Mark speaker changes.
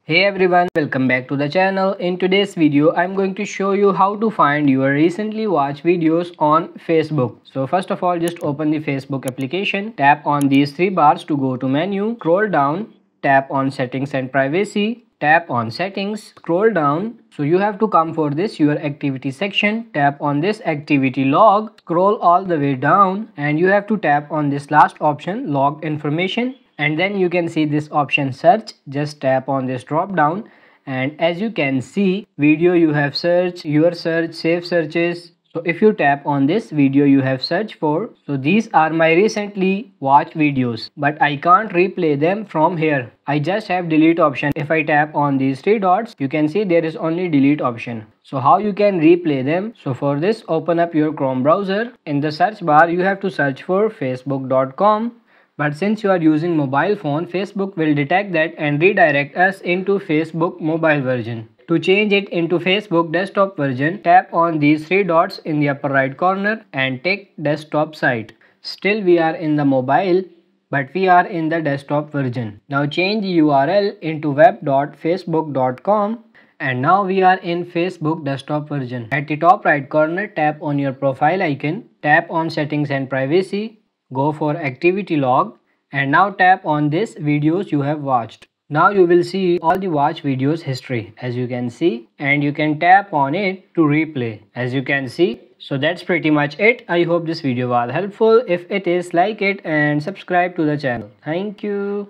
Speaker 1: Hey everyone, welcome back to the channel. In today's video, I'm going to show you how to find your recently watched videos on Facebook. So first of all, just open the Facebook application, tap on these three bars to go to menu, scroll down, tap on settings and privacy, tap on settings, scroll down. So you have to come for this your activity section, tap on this activity log, scroll all the way down and you have to tap on this last option, log information. And then you can see this option search. Just tap on this drop down and as you can see video you have searched, your search, save searches. So if you tap on this video you have searched for, so these are my recently watched videos, but I can't replay them from here. I just have delete option. If I tap on these three dots, you can see there is only delete option. So how you can replay them? So for this, open up your Chrome browser. In the search bar you have to search for facebook.com. But since you are using mobile phone, Facebook will detect that and redirect us into Facebook mobile version. To change it into Facebook desktop version, tap on these three dots in the upper right corner and take desktop site. Still we are in the mobile, but we are in the desktop version. Now change the URL into web.facebook.com. And now we are in Facebook desktop version. At the top right corner, tap on your profile icon, tap on settings and privacy. Go for activity log and now tap on this videos you have watched. Now you will see all the watch videos history as you can see, and you can tap on it to replay as you can see. So that's pretty much it. I hope this video was helpful. If it is, like it and subscribe to the channel. Thank you.